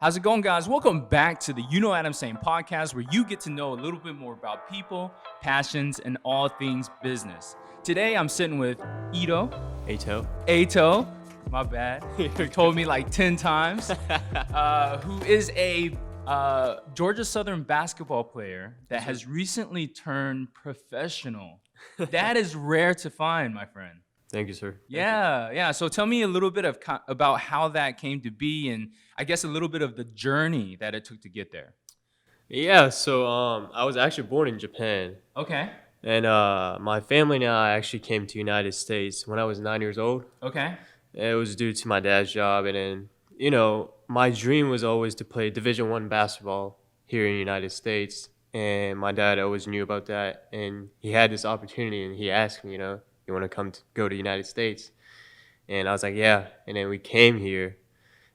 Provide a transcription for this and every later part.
How's it going, guys? Welcome back to the UKnowAdamTsang podcast, where you get to know a little bit more about people, passions, and all things business. Today, I'm sitting with Eito. Eito. My bad. You told me like 10 times. Who is a Georgia Southern basketball player that has recently turned professional. That is rare to find, my friend. Thank you, sir. Yeah. So tell me a little bit about how that came to be, and I guess a little bit of the journey that it took to get there. Yeah, so I was actually born in Japan. Okay. And my family and I actually came to United States when I was 9 years old. Okay. It was due to my dad's job, and then, my dream was always to play Division I basketball here in the United States. And my dad always knew about that, and he had this opportunity, and he asked me, you want to go to the United States? And I was like, yeah. And then we came here,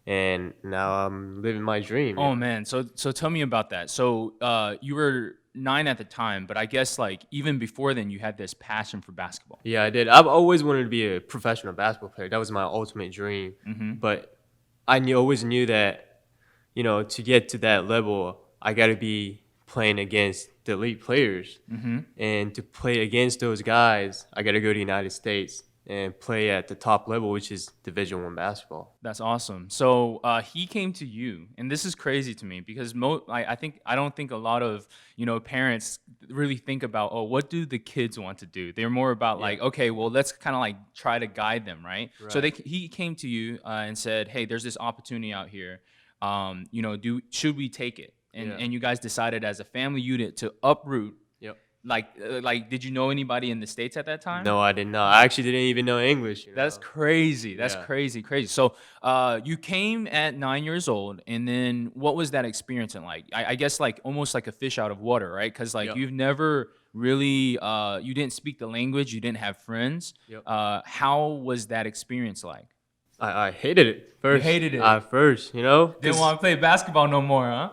and now I'm living my dream. Oh, man. So tell me about that. So you were 9 at the time, but I guess like even before then you had this passion for basketball. Yeah, I did. I've always wanted to be a professional basketball player. That was my ultimate dream. Mm-hmm. But always knew that, to get to that level, I got to be playing against the elite players. Mm-hmm. And to play against those guys, I got to go to the United States and play at the top level, which is Division I basketball. That's awesome. So he came to you, and this is crazy to me because I don't think a lot of parents really think about, oh, what do the kids want to do? They're more about like, okay, well, let's kind of like try to guide them, right? So he came to you and said, hey, there's this opportunity out here. Should we take it? And you guys decided as a family unit to uproot. Yep. Like, did you know anybody in the States at that time? No, I did not. I actually didn't even know English. That's crazy. That's crazy. So you came at 9 years old, and then what was that experience like? I guess like almost like a fish out of water, right? Because you've never really, you didn't speak the language, you didn't have friends. Yep. How was that experience like? I hated it first. You hated it? At first, Didn't want to play basketball no more, huh?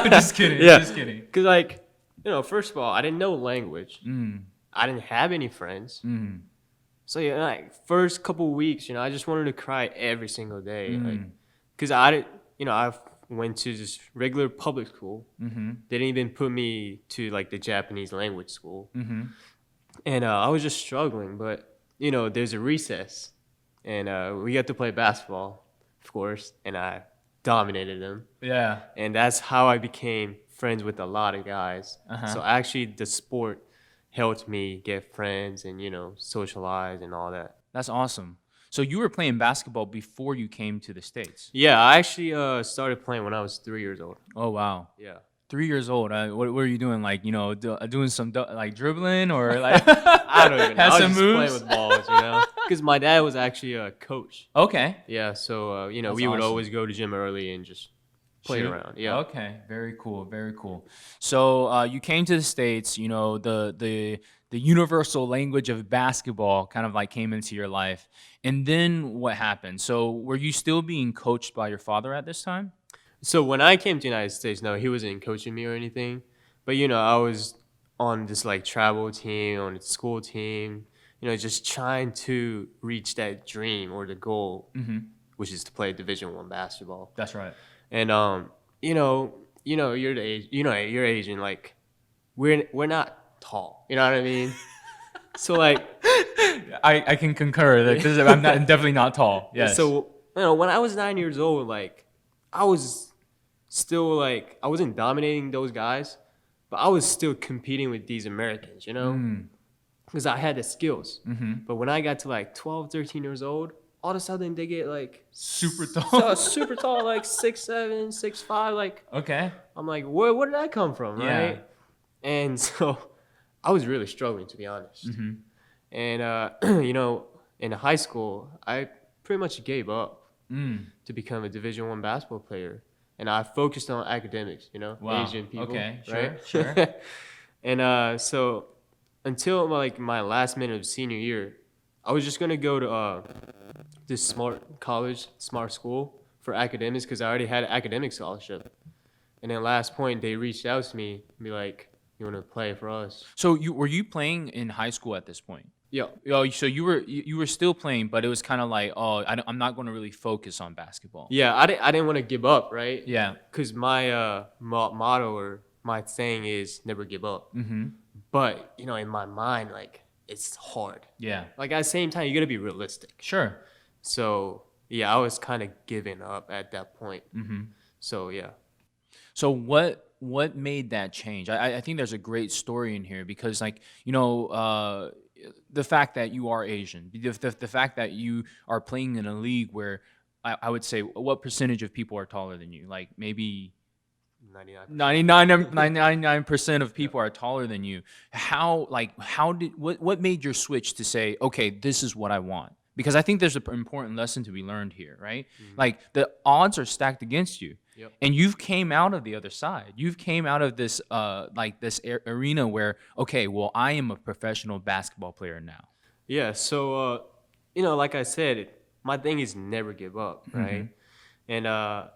Just kidding. Yeah. Just kidding. Because first of all, I didn't know language. Mm. I didn't have any friends. Mm. So first couple weeks, I just wanted to cry every single day, Mm. because I went to just regular public school. Mm-hmm. They didn't even put me to like the Japanese language school, Mm-hmm. and I was just struggling. But there's a recess, and we got to play basketball, of course, and I dominated them. Yeah. And that's how I became friends with a lot of guys. Uh-huh. So actually the sport helped me get friends and, socialize and all that. That's awesome. So you were playing basketball before you came to the States? Yeah, I actually started playing when I was 3 years old. Oh, wow. Yeah. 3 years old. What were you doing? Like, doing some like dribbling or like I don't even know. had I was some just moves? playing with balls, Because my dad was actually a coach. Okay. Yeah, so, That's we would awesome. always go to gym early and just play Shoot. around. Yeah. Okay. Very cool. Very cool. So you came to the States, the universal language of basketball kind of like came into your life. And then what happened? So were you still being coached by your father at this time? So when I came to the United States, no, he wasn't coaching me or anything. But, I was on this like travel team, on the school team, just trying to reach that dream or the goal, which is to play Division I basketball. That's right. And you're the age, your age, and like we're not tall. You know what I mean? So like I can concur that I'm definitely not tall. Yes. So when I was 9 years old, like I was still like I wasn't dominating those guys, but I was still competing with these Americans, because I had the skills. Mm-hmm. But when I got to like 12, 13 years old, all of a sudden they get like Super tall. super tall, like 6'7", 6'5", like. Okay. I'm like, where did that come from, right? Yeah. And so I was really struggling, to be honest. Mm-hmm. And in high school, I pretty much gave up to become a Division I basketball player. And I focused on academics, Wow. Asian people. Okay, right? sure. And so until like my last minute of senior year, I was just gonna go to this smart school for academics because I already had an academic scholarship. And then last point, they reached out to me and be like, "You want to play for us?" So were you playing in high school at this point? Yeah. Oh, so you were still playing, but it was kind of like, oh, I'm not going to really focus on basketball. Yeah, I didn't want to give up, right? Yeah. Because my motto or my saying is never give up. Mm-hmm. But, in my mind, like, it's hard. Yeah. Like, at the same time, you got to be realistic. Sure. So, yeah, I was kind of giving up at that point. Mm-hmm. So, yeah. So what made that change? I think there's a great story in here because like the fact that you are Asian, the fact that you are playing in a league where I would say what percentage of people are taller than you? Like maybe 99% of people are taller than you. What made your switch to say, okay, this is what I want? Because I think there's an important lesson to be learned here, right? Mm-hmm. Like the odds are stacked against you. Yep. And you've came out of the other side. You've came out of this arena where, okay, well, I am a professional basketball player now. Yeah, so, like I said, my thing is never give up, right? Mm-hmm. And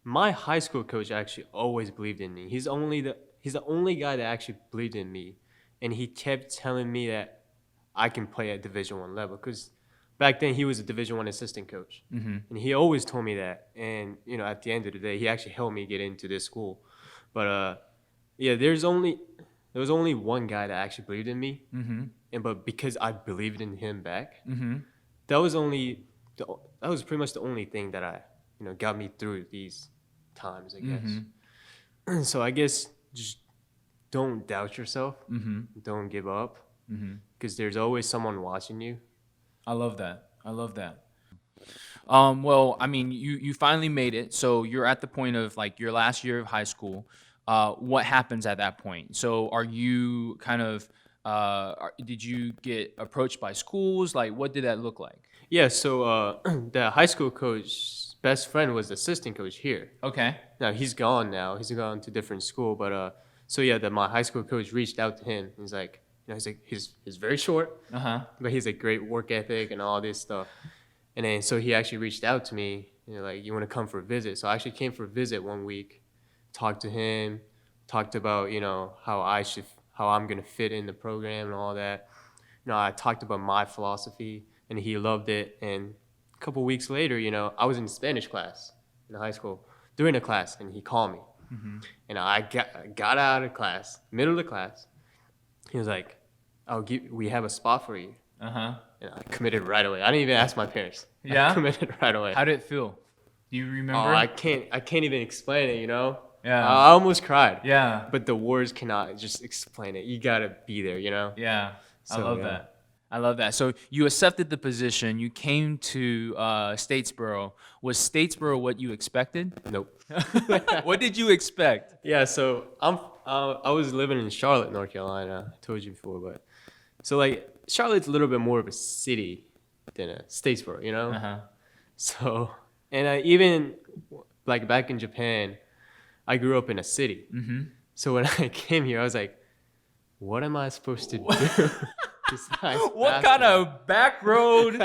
my high school coach actually always believed in me. He's the only guy that actually believed in me. And he kept telling me that I can play at Division I level because back then he was a Division I assistant coach. Mm-hmm. And he always told me that. And, at the end of the day, he actually helped me get into this school. But, yeah, there was only one guy that actually believed in me. Mm-hmm. But because I believed in him back, Mm-hmm. that was pretty much the only thing that got me through these times, I guess. Mm-hmm. So I guess just don't doubt yourself. Mm-hmm. Don't give up. Mm-hmm. Because there's always someone watching you. I love that. Well, I mean, you finally made it. So you're at the point of like your last year of high school. What happens at that point? So are you kind of, did you get approached by schools? Like, what did that look like? Yeah, so the high school coach's best friend was the assistant coach here. Okay. Now, he's gone now. He's gone to different school. But, so yeah, my high school coach reached out to him. He's like, he's very short, but he's a great work ethic and all this stuff. And then so he actually reached out to me, like, you want to come for a visit? So I actually came for a visit one week, talked to him, talked about how I'm gonna fit in the program and all that. I talked about my philosophy, and he loved it. And a couple weeks later, I was in Spanish class in high school during the class, and he called me, and I got out of class, middle of the class. He was like, we have a spot for you. Uh-huh. And I committed right away. I didn't even ask my parents. Yeah? I committed right away. How did it feel? Do you remember? Oh, I can't even explain it, Yeah. I almost cried. Yeah. But the words cannot just explain it. You gotta be there, Yeah. So, I love yeah. that. I love that. So you accepted the position. You came to Statesboro. Was Statesboro what you expected? Nope. What did you expect? Yeah, so I was living in Charlotte, North Carolina. I told you before, but so like Charlotte's a little bit more of a city than a Statesboro, Uh-huh. So, and even like back in Japan, I grew up in a city. Mm-hmm. So when I came here, I was like, what am I supposed to do? What kind of back road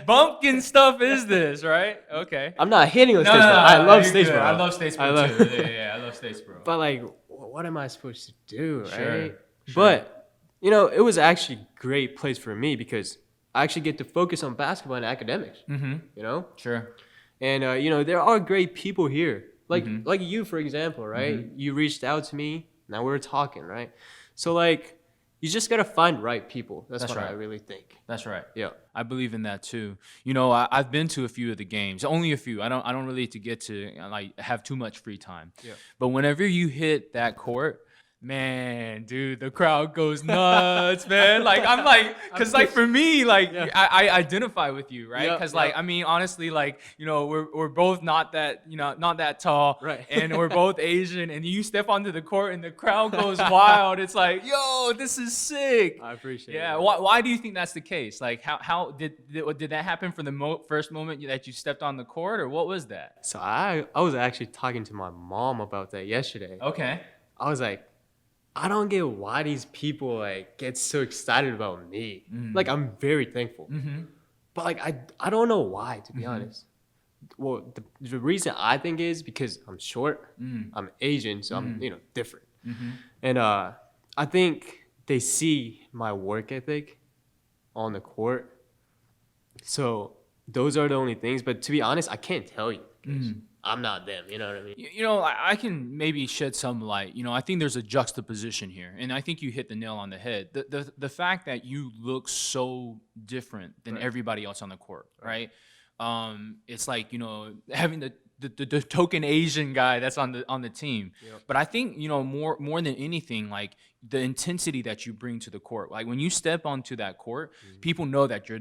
bumpkin stuff is this, right? Okay. I'm not hating on No, Statesboro. no, I love you're good. Statesboro. I love Statesboro too. Yeah, I love Statesboro. But like, what am I supposed to do, Sure, right? sure. But it was actually a great place for me because I actually get to focus on basketball and academics. Mm-hmm. Sure. And there are great people here, like you, for example, right? Mm-hmm. You reached out to me. Now we're talking, right? So like, you just gotta find right people. That's what right. I really think. That's right. Yeah. I believe in that too. I've been to a few of the games, only a few. I don't really get to like have too much free time. Yeah. But whenever you hit that court, man, dude, the crowd goes nuts, man. Like I'm like, cause like for me, like I identify with you, right? Yeah, Cause like I mean, honestly, like we're both not that not that tall, Right. And we're both Asian, and you step onto the court and the crowd goes wild. It's like, yo, this is sick. I appreciate it. Yeah. Why do you think that's the case? Like how did that happen from the first moment that you stepped on the court, or what was that? So I was actually talking to my mom about that yesterday. Okay. I was like, I don't get why these people like get so excited about me. Like I'm very thankful, but like I don't know why, to be honest. Well, the reason I think is because I'm short, I'm Asian, so I'm different, and I think they see my work ethic on the court. So those are the only things. But to be honest, I can't tell you. 'Cause I'm not them. You know what I mean? I can maybe shed some light. I think there's a juxtaposition here, and I think you hit the nail on the head. The fact that you look so different than everybody else on the court, right? It's like having the token Asian guy that's on the team. Yep. But I think more than anything, like the intensity that you bring to the court. Like when you step onto that court, people know that you're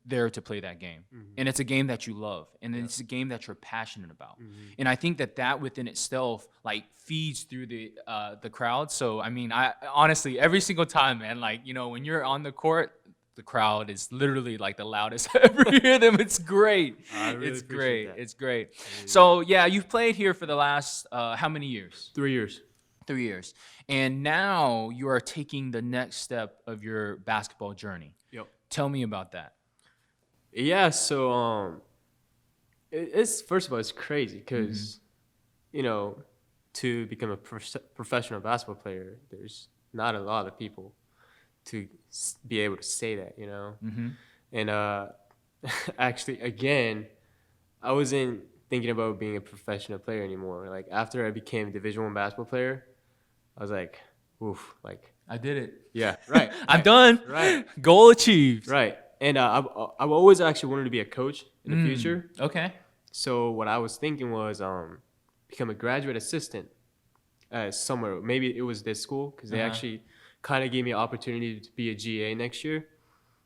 there to play that game, and it's a game that you love, and it's a game that you're passionate about. And I think that within itself like feeds through the crowd. So I mean, I honestly every single time, man, like when you're on the court, the crowd is literally like the loudest I ever hear them. It's great. It's great. That. It's great. So yeah, you've played here for the last how many years? 3 years. 3 years. And now you are taking the next step of your basketball journey. Yep. Tell me about that. Yeah. So it's first of all, it's crazy because to become a professional basketball player, there's not a lot of people to be able to say that, And actually, again, I wasn't thinking about being a professional player anymore. Like after I became a Division I basketball player, I was like, oof, like I did it. Yeah, right. I'm done. Right. Goal achieved. Right. And I've always actually wanted to be a coach in the future. Okay. So what I was thinking was become a graduate assistant somewhere. Maybe it was this school because they actually kind of gave me an opportunity to be a GA next year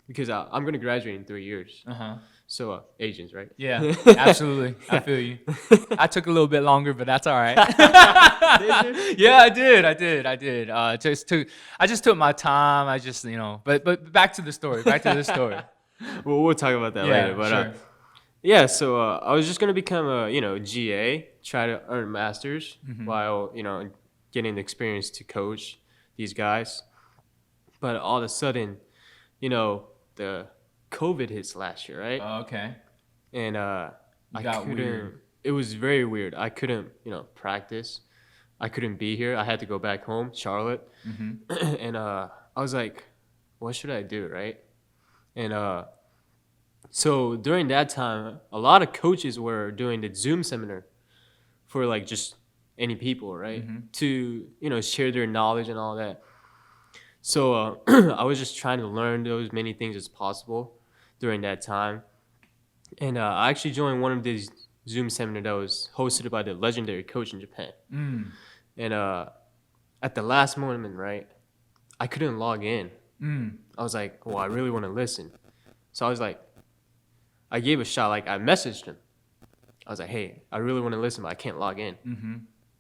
because I'm going to graduate in 3 years. So Asians, right? Yeah, absolutely. I feel you. I took a little bit longer, but that's all right. Yeah, I did. I just took my time. I just, but back to the story. Well, we'll talk about that later. But sure. yeah, so I was just going to become a, GA, try to earn masters while, getting the experience to coach these guys. But all of a sudden, the COVID hits last year, right? Okay. And I couldn't. Weird. It was very weird. I couldn't, practice. I couldn't be here. I had to go back home, Charlotte. And I was like, what should I do, right? And so during that time, a lot of coaches were doing the Zoom seminar for like just any people, right? To, share their knowledge and all that. So I was just trying to learn those many things as possible during that time. And I actually joined one of these Zoom seminars that was hosted by the legendary coach in Japan. And at the last moment, right, I couldn't log in. I was like, well, I really want to listen. So I was like, I gave a shot. Like I messaged him. I was like, hey, I really want to listen, but I can't log in.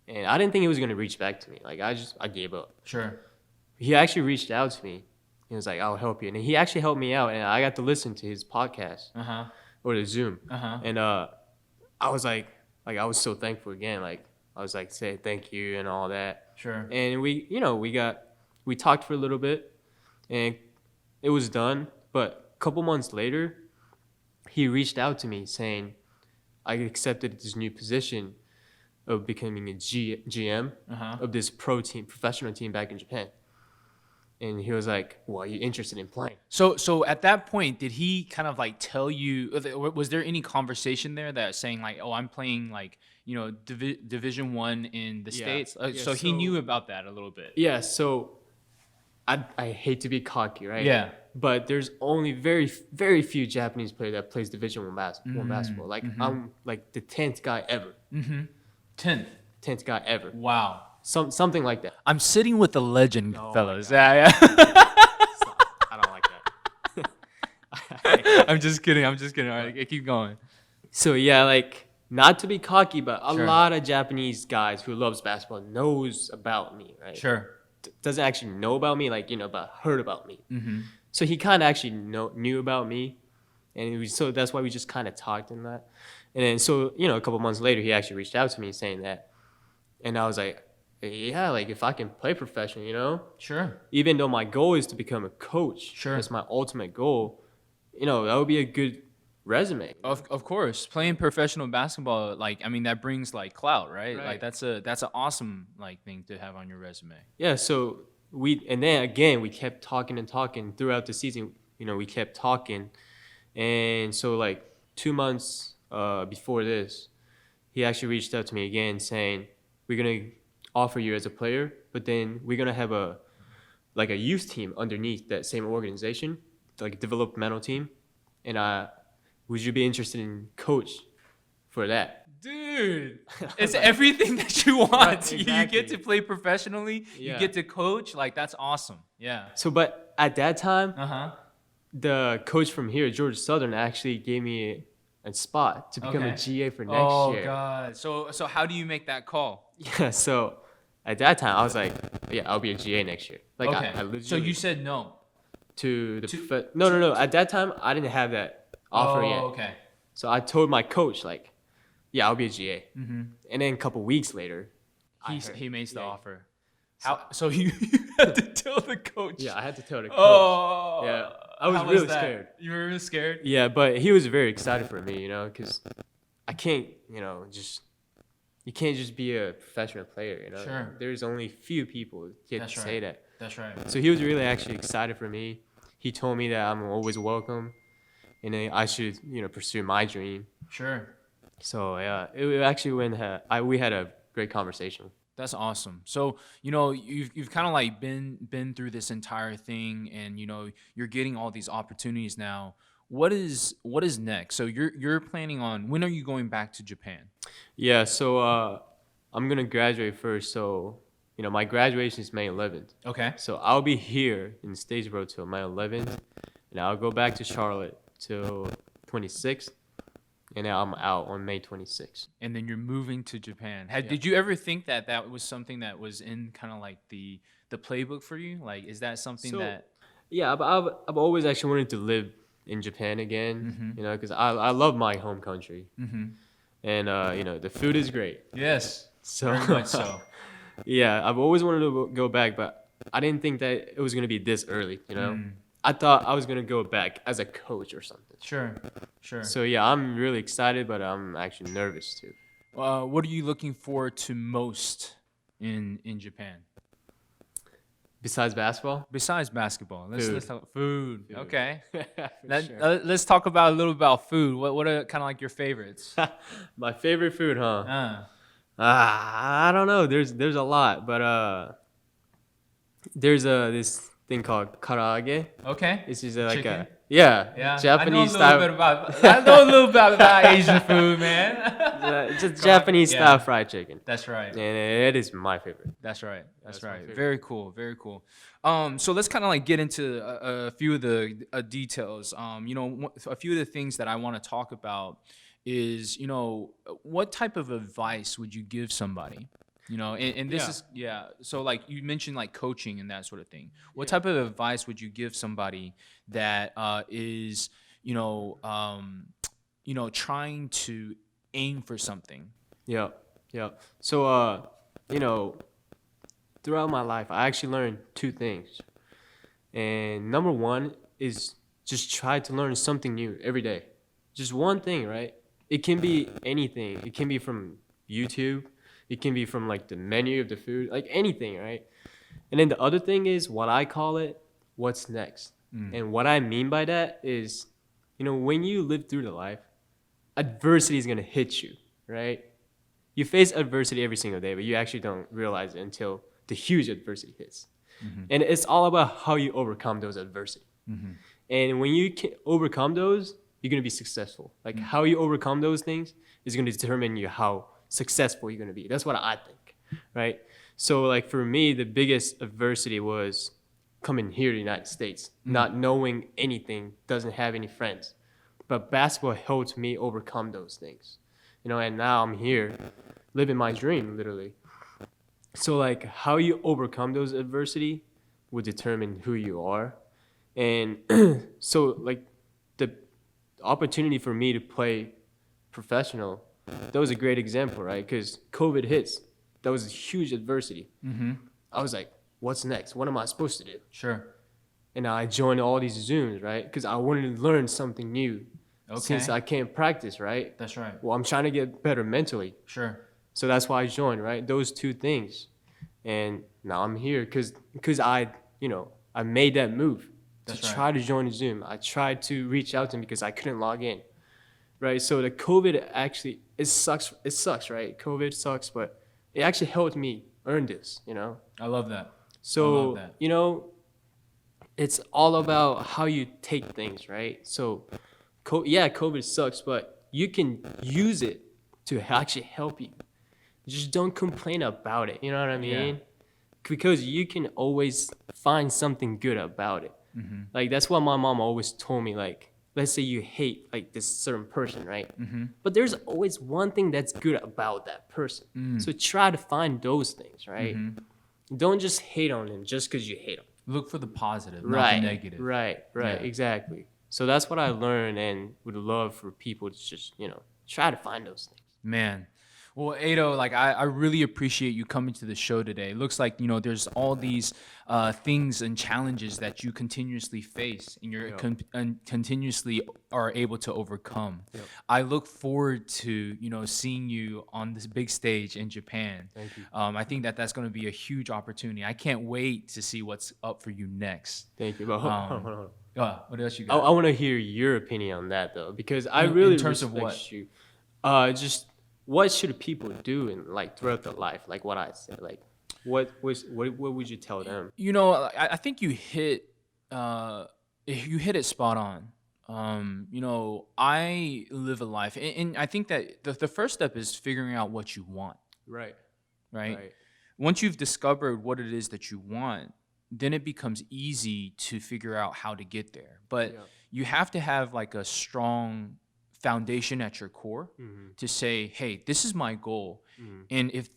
And I didn't think he was going to reach back to me. Like I gave up. Sure. He actually reached out to me. He was like, I'll help you. And he actually helped me out. And I got to listen to his podcast or the Zoom. And I was like I was so thankful again. Like I was like, say thank you and all that. Sure. And we talked for a little bit and it was done. But a couple months later, he reached out to me saying, I accepted this new position of becoming a GM of this professional team back in Japan. And he was like, well, are you interested in playing? So at that point, did he kind of like tell you, was there any conversation there that saying like, oh, I'm playing like, Division I in the States? So he knew about that a little bit. Yeah, so I hate to be cocky, right? Yeah. But there's only very, very few Japanese players that plays Division I basketball. Like I'm like the 10th guy ever. 10th guy ever. Wow. Something like that. I'm sitting with the legend, fellas. I don't like that. I'm just kidding. All right, keep going. So yeah, like not to be cocky, but a lot of Japanese guys who loves basketball knows about me, right? Sure. Doesn't actually know about me, like but heard about me. So he kind of actually knew about me, and so that's why we just kind of talked in that. And then so a couple months later, he actually reached out to me saying that, and I was like, yeah, like if I can play professional, Sure. even though my goal is to become a coach, Sure. that's my ultimate goal. That would be a good resume. Of course, playing professional basketball, like that brings like clout, right? Right. Like that's an awesome like thing to have on your resume. Yeah, so we kept talking and talking throughout the season. we kept talking. And so like 2 months before this, he actually reached out to me again saying, we're going to offer you as a player, but then we're going to have a youth team underneath that same organization, like a developmental team. And would you be interested in coach for that? Dude, it's everything that you want. Right, You exactly. get to play professionally. Yeah. You get to coach. Like, that's awesome. Yeah. So, but at that time, Uh-huh. the coach from here, Georgia Southern, actually gave me a spot to become a Okay. GA for next year. Oh, God. So how do you make that call? Yeah, so at that time, I was like, yeah, I'll be a GA next year. Like, Okay. I literally So you said no. to the no. At that time, I didn't have that offer yet. Okay. So I told my coach, like, yeah, I'll be a GA. Mm-hmm. And then a couple weeks later, He makes the yeah. offer. So you had to tell the coach. yeah, I had to tell the coach. Oh. Yeah, I was How really that? scared. You were really scared? Yeah, but he was very excited for me, because I can't, you can't just be a professional player, Sure. There's only few people who get That's to right. say that. That's right. So he was really actually excited for me. He told me that I'm always welcome, and then I should, pursue my dream. Sure. So yeah, it actually we had a great conversation. That's awesome. So, you've kind of like been through this entire thing, and you're getting all these opportunities now. What is next? So you're planning on, when are you going back to Japan? Yeah, so I'm gonna graduate first. So my graduation is May 11th. Okay. So I'll be here in Statesboro till May 11th, and I'll go back to Charlotte till 26th, and then I'm out on May 26th. And then you're moving to Japan. Did you ever think that was something that was in kind of like the playbook for you? Like, is that something So, that? Yeah, but I've always actually wanted to live in Japan again, because I love my home country, and the food is great. Yes. So Very much so. yeah, I've always wanted to go back, but I didn't think that it was gonna be this early. I thought I was gonna go back as a coach or something. Sure. So yeah, I'm really excited, but I'm actually nervous too. What are you looking forward to most in Japan? Besides basketball? Besides basketball, let's talk food. Food. Okay. For sure. Let's talk about a little about food. What are kind of like your favorites? My favorite food, huh? Uh, I don't know. There's a lot, but there's this thing called karaage. okay. It's just like Chicken? yeah, Japanese I style. know a little bit about Asian food, man. Just Japanese yeah. style fried chicken, That's right. and it is my favorite. That's right. That's That's my right. favorite. Very cool. Very cool. So let's kind of like get into a few of the details. A few of the things that I want to talk about is, what type of advice would you give somebody? And this is, so like you mentioned like coaching and that sort of thing. What type of advice would you give somebody that is, trying to aim for something? Yeah. So throughout my life, I actually learned two things, and number one is just try to learn something new every day. Just one thing, right? It can be anything. It can be from YouTube. It can be from like the menu of the food, like anything, right? And then the other thing is what I call it, what's next. And what I mean by that is, when you live through the life, adversity is going to hit you, right? You face adversity every single day, but you actually don't realize it until the huge adversity hits. And it's all about how you overcome those adversity. And when you can overcome those, you're going to be successful. Like how you overcome those things is going to determine you how successful you're going to be. That's what I think, right? So like for me, the biggest adversity was coming here to the United States, not knowing anything, doesn't have any friends. But basketball helped me overcome those things, and now I'm here living my dream, literally. So like how you overcome those adversity will determine who you are. And so like the opportunity for me to play professional, that was a great example, right? Because COVID hits. That was a huge adversity. I was like, what's next? What am I supposed to do? Sure. And I joined all these Zooms, right? Because I wanted to learn something new. Okay. Since I can't practice, right? That's right. Well, I'm trying to get better mentally. Sure. So that's why I joined, right? Those two things. And now I'm here because I made that move. That's to right. try to join Zoom. I tried to reach out to him because I couldn't log in. Right. So the COVID actually, it sucks. It sucks, right? COVID sucks, but it actually helped me earn this, I love that. So, that. It's all about how you take things, right? So, COVID sucks, but you can use it to actually help you. Just don't complain about it. You know what I mean? Because you can always find something good about it. Mm-hmm. Like, that's what my mom always told me. Like, let's say you hate like this certain person, right? Mm-hmm. But there's always one thing that's good about that person. So try to find those things, right? Don't just hate on him just because you hate him. Look for the positive, not Right, the negative. right, Yeah. exactly. So that's what I learned, and would love for people to just try to find those things. Man. Well, Eito, like I really appreciate you coming to the show today. It looks like, there's all these things and challenges that you continuously face and you're and continuously are able to overcome. Yep. I look forward to, seeing you on this big stage in Japan. Thank you. I think that that's going to be a huge opportunity. I can't wait to see what's up for you next. Thank you. But hold on. What else you I got? want to hear your opinion on that though, because I In really terms of respect what? you. Just what should people do in like throughout their life? Like what I said, like what would you tell them? I think you hit it spot on. I live a life, and I think that the first step is figuring out what you want, Right. right? Once you've discovered what it is that you want, then it becomes easy to figure out how to get there. But you have to have like a strong foundation at your core to say, hey, this is my goal. And if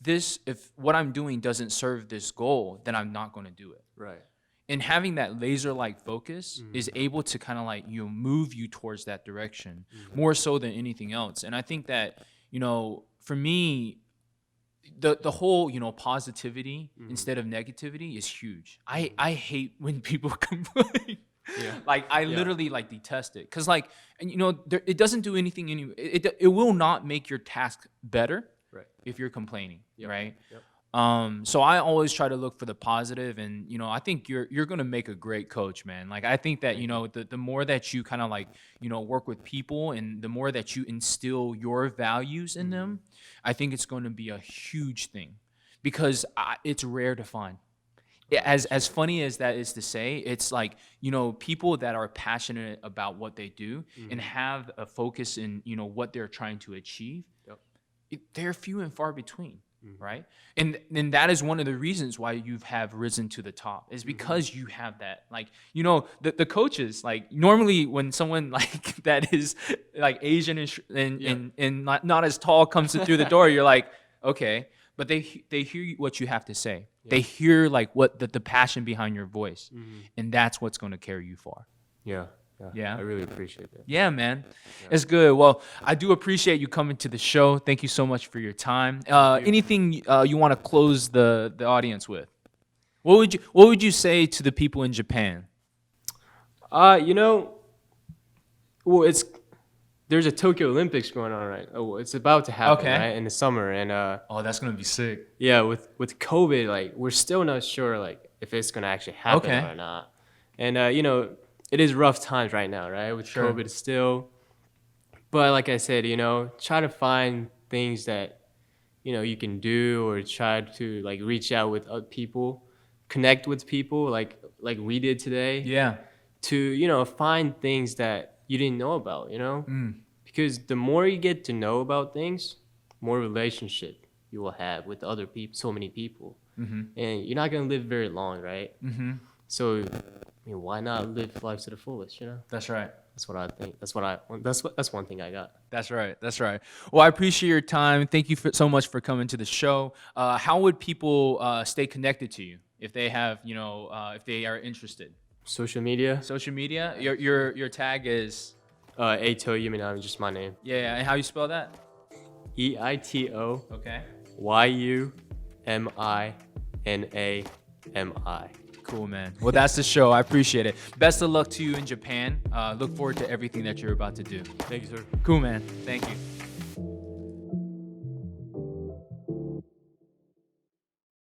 what I'm doing doesn't serve this goal, then I'm not going to do it. Right. And having that laser-like focus is able to kind of like, move you towards that direction more so than anything else. And I think that, for me, the whole, positivity instead of negativity is huge. I hate when people complain. Like I literally like detest it, cause like, and it doesn't do anything. It will not make your task better if you're complaining, right? So I always try to look for the positive, and I think you're gonna make a great coach, man. Like I think that the more that you kind of like work with people, and the more that you instill your values in them, I think it's going to be a huge thing, because it's rare to find. As funny as that is to say, it's like, people that are passionate about what they do and have a focus in, what they're trying to achieve, they're few and far between, right? And that is one of the reasons why you have risen to the top, is because you have that, like, the coaches, like normally when someone like that is like Asian and not as tall comes through the door, you're like, okay. But they hear what you have to say. They hear like what the passion behind your voice, and that's what's going to carry you far. Yeah. Yeah. I really appreciate that. Yeah, man, it's good. Well, I do appreciate you coming to the show. Thank you so much for your time. Anything you want to close the audience with? What would you say to the people in Japan? Well, there's a Tokyo Olympics going on, right? Oh, it's about to happen, right, in the summer, and Oh, that's gonna be sick. yeah, with COVID, like we're still not sure like if it's gonna actually happen or not, and it is rough times right now, right, with COVID still. But like I said, try to find things that you can do, or try to like reach out with other people, connect with people like we did today. Yeah. To find things that you didn't know about, because the more you get to know about things, more relationship you will have with other people, so many people, and you're not gonna live very long, right? So, why not live life to the fullest? That's right. That's what I think. That's one thing I got. That's right. That's right. Well, I appreciate your time. Thank you so much for coming to the show. How would people stay connected to you if they have, if they are interested? Social media. Social media. Your tag is Eito Yuminami, just my name. Yeah. And how you spell that? EITO. Okay. YUMINAMI. Cool, man. Well, that's the show. I appreciate it. Best of luck to you in Japan. Look forward to everything that you're about to do. Thank you, sir. Cool, man. Thank you.